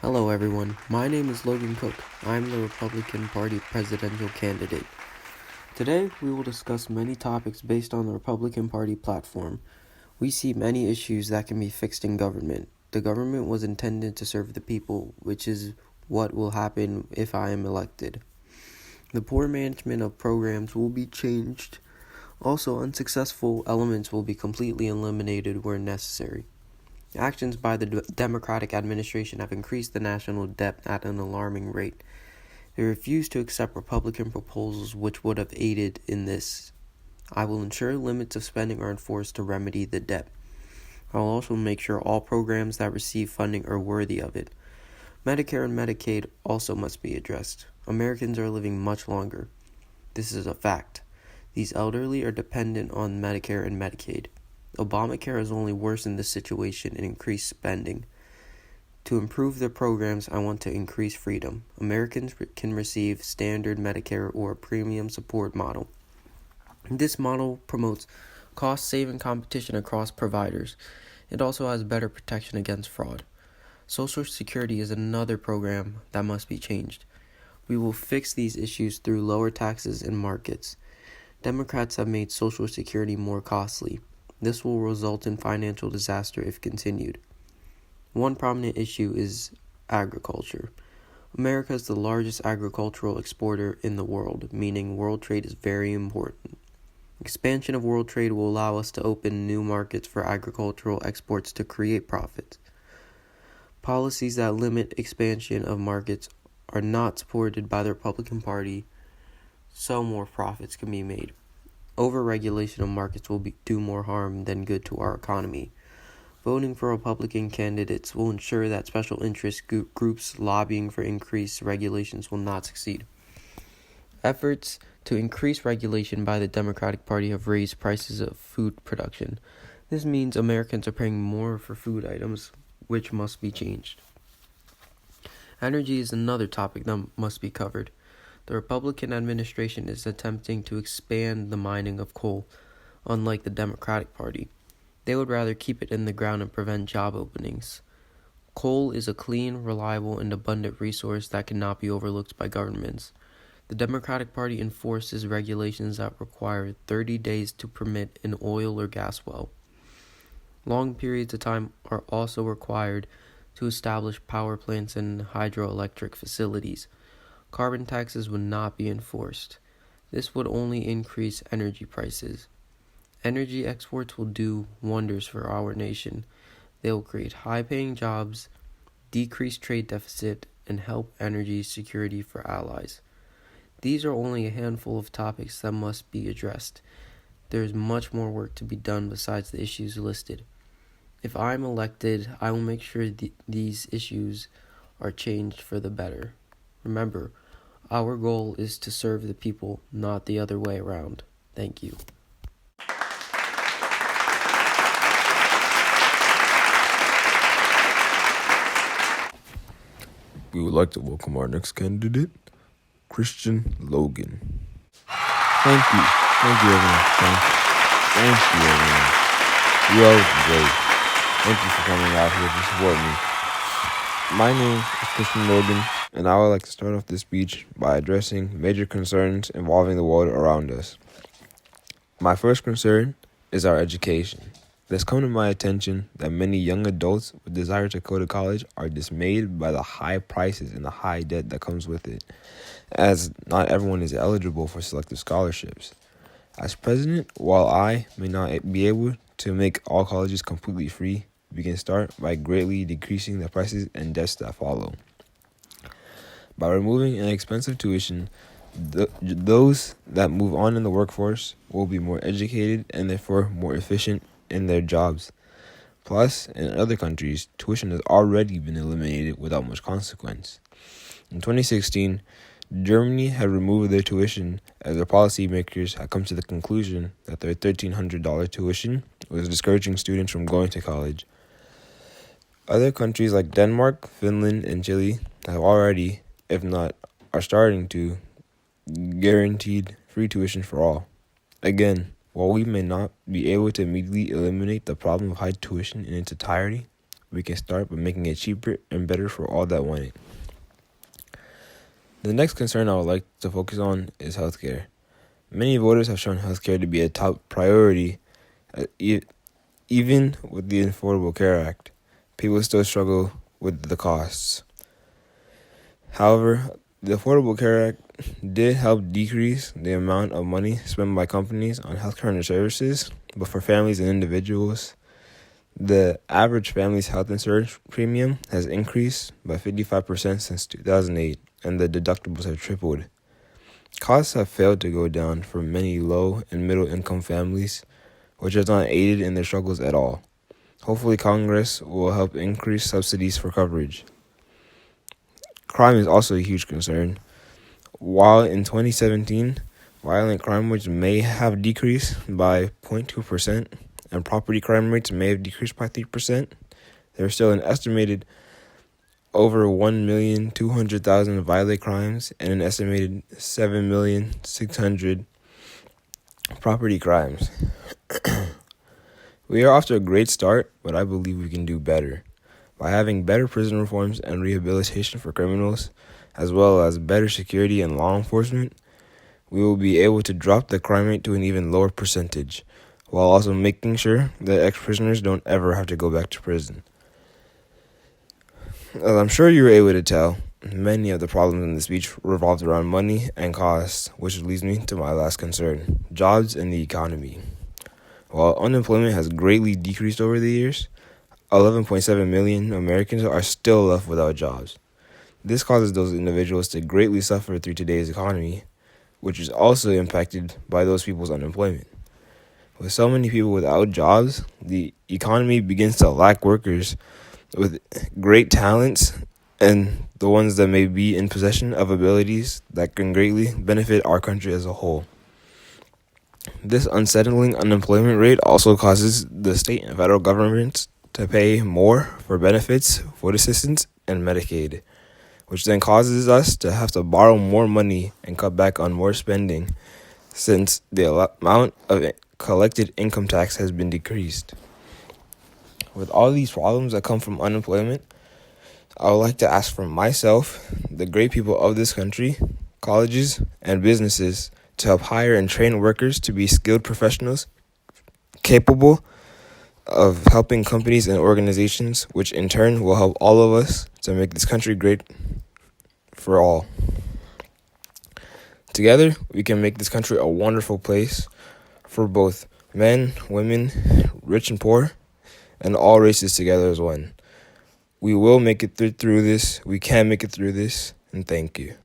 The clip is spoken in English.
Hello everyone, my name is Logan Cook. I'm the Republican Party presidential candidate. Today we will discuss many topics based on the Republican Party platform. We see many issues that can be fixed in government. The government was intended to serve the people, which is what will happen if I am elected. The poor management of programs will be changed. Also, unsuccessful elements will be completely eliminated where necessary. Actions by the Democratic administration have increased the national debt at an alarming rate. They refuse to accept Republican proposals which would have aided in this. I will ensure limits of spending are enforced to remedy the debt. I will also make sure all programs that receive funding are worthy of it. Medicare and Medicaid also must be addressed. Americans are living much longer. This is a fact. These elderly are dependent on Medicare and Medicaid. Obamacare has only worsened the situation and increased spending. To improve the programs, I want to increase freedom. Americans can receive standard Medicare or a premium support model. This model promotes cost-saving competition across providers. It also has better protection against fraud. Social Security is another program that must be changed. We will fix these issues through lower taxes and markets. Democrats have made Social Security more costly. This will result in financial disaster if continued. One prominent issue is agriculture. America is the largest agricultural exporter in the world, meaning world trade is very important. Expansion of world trade will allow us to open new markets for agricultural exports to create profits. Policies that limit expansion of markets are not supported by the Republican Party, so more profits can be made. Overregulation of markets will do more harm than good to our economy. Voting for Republican candidates will ensure that special interest groups lobbying for increased regulations will not succeed. Efforts to increase regulation by the Democratic Party have raised prices of food production. This means Americans are paying more for food items, which must be changed. Energy is another topic that must be covered. The Republican administration is attempting to expand the mining of coal, unlike the Democratic Party. They would rather keep it in the ground and prevent job openings. Coal is a clean, reliable, and abundant resource that cannot be overlooked by governments. The Democratic Party enforces regulations that require 30 days to permit an oil or gas well. Long periods of time are also required to establish power plants and hydroelectric facilities. Carbon taxes would not be enforced. This would only increase energy prices. Energy exports will do wonders for our nation. They will create high-paying jobs, decrease trade deficit, and help energy security for allies. These are only a handful of topics that must be addressed. There is much more work to be done besides the issues listed. If I am elected, I will make sure these issues are changed for the better. Remember, our goal is to serve the people, not the other way around. Thank you. We would like to welcome our next candidate, Christian Logan. Thank you. Thank you, everyone. Thank you, everyone. You all look great. Thank you for coming out here to support me. My name is Christian Logan, and I would like to start off this speech by addressing major concerns involving the world around us. My first concern is our education. It has come to my attention that many young adults with desire to go to college are dismayed by the high prices and the high debt that comes with it, as not everyone is eligible for selective scholarships. As president, while I may not be able to make all colleges completely free, we can start by greatly decreasing the prices and debts that follow. By removing inexpensive tuition, those that move on in the workforce will be more educated and therefore more efficient in their jobs. Plus, in other countries, tuition has already been eliminated without much consequence. In 2016, Germany had removed their tuition as their policymakers had come to the conclusion that their $1,300 tuition was discouraging students from going to college. Other countries like Denmark, Finland, and Chile have already, if not are starting to, guaranteed free tuition for all. Again, while we may not be able to immediately eliminate the problem of high tuition in its entirety, we can start by making it cheaper and better for all that want it. The next concern I would like to focus on is healthcare. Many voters have shown healthcare to be a top priority. Even with the Affordable Care Act, people still struggle with the costs. However, the Affordable Care Act did help decrease the amount of money spent by companies on healthcare and services, but for families and individuals, the average family's health insurance premium has increased by 55% since 2008, and the deductibles have tripled. Costs have failed to go down for many low and middle income families, which has not aided in their struggles at all. Hopefully, Congress will help increase subsidies for coverage. Crime is also a huge concern. While in 2017, violent crime rates may have decreased by 0.2%, and property crime rates may have decreased by 3%, there are still an estimated over 1,200,000 violent crimes and an estimated 7,600,000 property crimes. We are off to a great start, but I believe we can do better. By having better prison reforms and rehabilitation for criminals, as well as better security and law enforcement, we will be able to drop the crime rate to an even lower percentage, while also making sure that ex-prisoners don't ever have to go back to prison. As I'm sure you were able to tell, many of the problems in the speech revolved around money and costs, which leads me to my last concern, jobs and the economy. While unemployment has greatly decreased over the years, 11.7 million Americans are still left without jobs. This causes those individuals to greatly suffer through today's economy, which is also impacted by those people's unemployment. With so many people without jobs, the economy begins to lack workers with great talents and the ones that may be in possession of abilities that can greatly benefit our country as a whole. This unsettling unemployment rate also causes the state and federal governments to pay more for benefits, food assistance, and Medicaid, which then causes us to have to borrow more money and cut back on more spending since the amount of collected income tax has been decreased. With all these problems that come from unemployment, I would like to ask from myself, the great people of this country, colleges, and businesses to help hire and train workers to be skilled professionals capable of helping companies and organizations, which in turn will help all of us to make this country great for all. Together, we can make this country a wonderful place for both men, women, rich and poor, and all races together as one. We will make it through this. We can make it through this, and thank you.